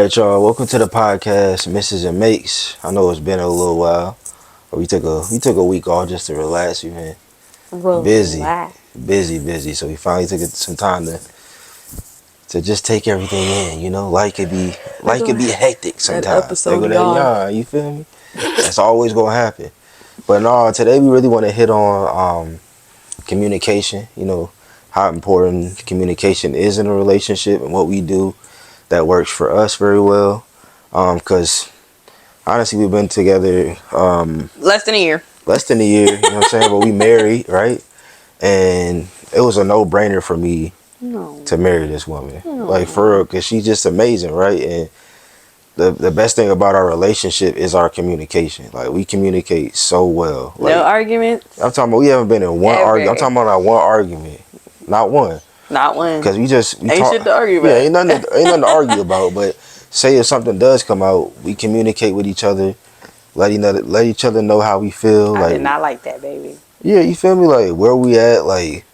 right, y'all. Welcome to the podcast, Mrs. and Makes. I know it's been a little while, but we took a week off just to relax. We've been busy. So we finally took some time to just take everything in. You know, life could be hectic sometimes. There go that yawn. You feel me? That's always gonna happen. But no, today we really want to hit on communication. You know, how important communication is in a relationship and what we do that works for us very well. Because honestly, we've been together less than a year. You know what I'm saying? But we married, right? And it was a no-brainer for me to marry this woman. Like, for real, because she's just amazing, right? And the best thing about our relationship is our communication. Like, we communicate so well. Like, no arguments. I'm talking about we haven't been in one argument. I'm talking about not one argument. Not one. Because we ain't shit to argue about. Yeah, ain't nothing to argue about. But say if something does come out, we communicate with each other, let each other know how we feel. I did not like that, baby. Yeah, you feel me? Like, where we at? Like,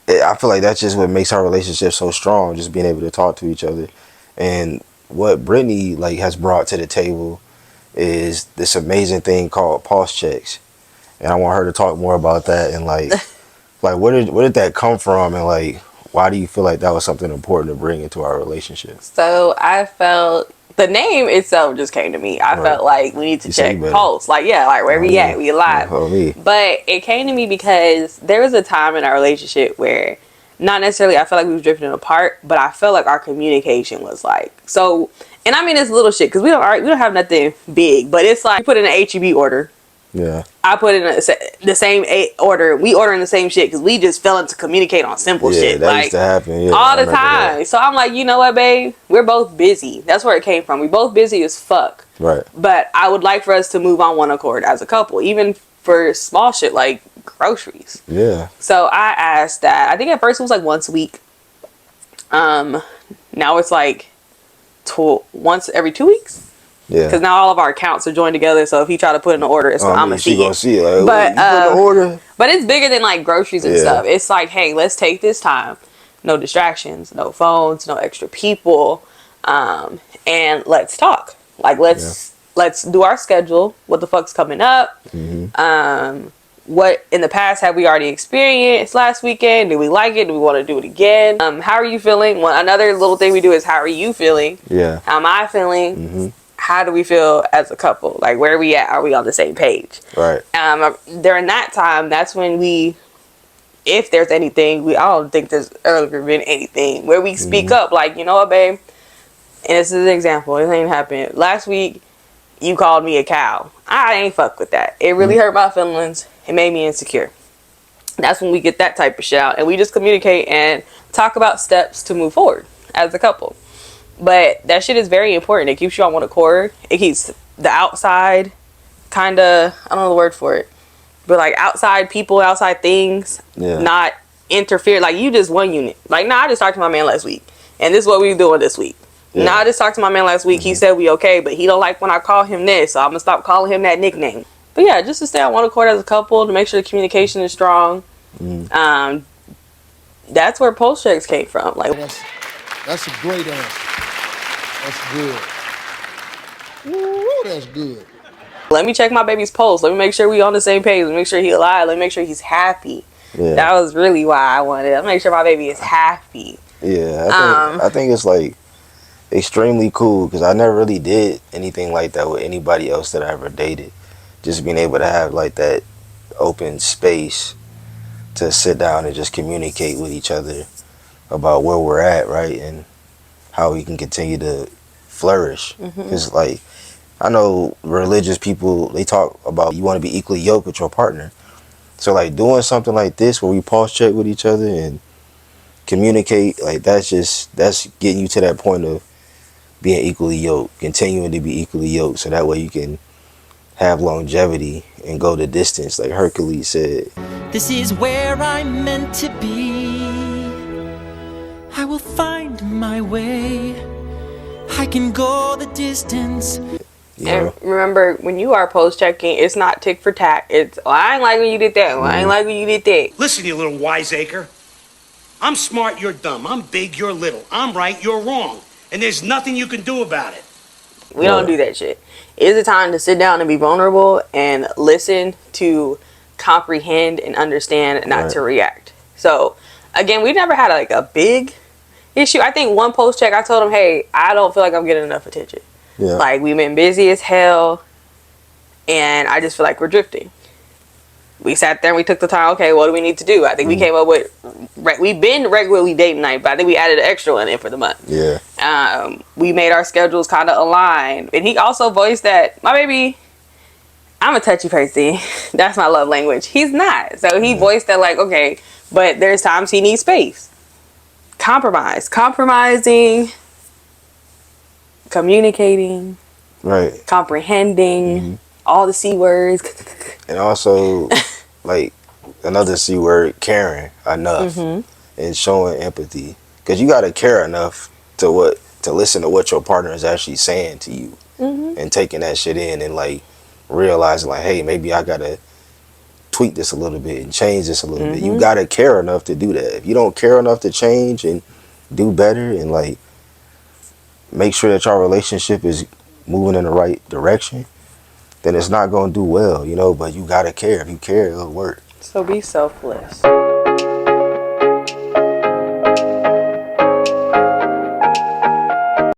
I feel like that's just what makes our relationship so strong. Just being able to talk to each other. And what Brittany has brought to the table is this amazing thing called pulse checks. And I want her to talk more about that and where did that come from, and why do you feel like that was something important to bring into our relationship? So I felt the name itself just came to me. I felt like we need to check pulse. Where we at? We alive. But it came to me because there was a time in our relationship where not necessarily I felt like we was drifting apart, but I felt like our communication was so. And I mean, it's little shit because we don't have nothing big, but it's like you put in an HEB order. Yeah. I put in the same order. We ordering the same shit because we just failing to communicate on simple shit. That used to happen. All the time. That. So I'm like, you know what, babe? We're both busy. That's where it came from. We both busy as fuck. Right. But I would like for us to move on one accord as a couple, even for small shit like groceries. Yeah. So I asked that. I think at first it was once a week. Now it's once every 2 weeks. Yeah. Because now all of our accounts are joined together, so if he try to put in an order, I'm gonna see it. See it. But you put in order. But it's bigger than groceries and stuff. It's hey, let's take this time. No distractions, no phones, no extra people, and let's talk. Let's do our schedule. What the fuck's coming up? Mm-hmm. What in the past have we already experienced last weekend? Do we like it? Do we want to do it again? How are you feeling? Another little thing we do is how are you feeling? Yeah. How am I feeling? Mm-hmm. How do we feel as a couple? Where are we at? Are we on the same page? Right. During that time, that's when if there's anything, I don't think there's ever been anything where we speak up. You know what, babe? And this is an example. It ain't happened. Last week, you called me a cow. I ain't fuck with that. It really hurt my feelings. It made me insecure. That's when we get that type of shit out. And we just communicate and talk about steps to move forward as a couple. But that shit is very important. It keeps you on one accord. It keeps the outside kind of, I don't know the word for it, but outside people, outside things, not interfere. You just one unit. I just talked to my man last week, and this is what we doing this week. Yeah. I just talked to my man last week. He said we okay, but he don't like when I call him this, so I'm gonna stop calling him that nickname. But yeah, just to stay on one accord as a couple, to make sure the communication is strong. That's where pulse checks came from. That's a great answer. That's good. Ooh, that's good. Let me check my baby's pulse. Let me make sure we on the same page. Let me make sure he's alive. Let me make sure he's happy. Yeah. That was really why I wanted it. Let me make sure my baby is happy. Yeah, I think it's extremely cool because I never really did anything like that with anybody else that I ever dated. Just being able to have that open space to sit down and just communicate with each other about where we're at, right? And how we can continue to flourish. Because I know religious people, they talk about you want to be equally yoked with your partner. So doing something like this where we pulse check with each other and communicate, that's getting you to that point of being equally yoked, continuing to be equally yoked, so that way you can have longevity and go the distance, like Hercules said. This is where I'm meant to be. I will find my way. I can go the distance. And remember, when you are post checking, it's not tick for tack. It's, I ain't like when you did that. I ain't like when you did that. Listen, you little wiseacre. I'm smart, you're dumb. I'm big, you're little. I'm right, you're wrong. and there's nothing you can do about it. We don't do that shit. It's a time to sit down and be vulnerable and listen to comprehend and understand, not to react. So, again, we never had like a big issue. I think one post check, I told him, hey, I don't feel like I'm getting enough attention. Yeah. Like, we've been busy as hell, and I just feel like we're drifting. We sat there and we took the time, okay, what do we need to do? I think we came up with, we've been regularly dating night, but I think we added an extra one in for the month. Yeah. We made our schedules kind of align. And he also voiced that, my baby, I'm a touchy person. That's my love language. He's not. So he voiced that like, okay, but there's times he needs space. Compromising, communicating, Right. comprehending, all the C words. And also, like, another C word, caring enough and showing empathy. Because you got to care enough to listen to what your partner is actually saying to you and taking that shit in and, like, realizing, like, hey, maybe I got to tweak this a little bit and change this a little bit. You got to care enough to do that. If you don't care enough to change and do better and, like, make sure that your relationship is moving in the right direction, then it's not going to do well, you know, but you got to care. If you care, it'll work. So be selfless.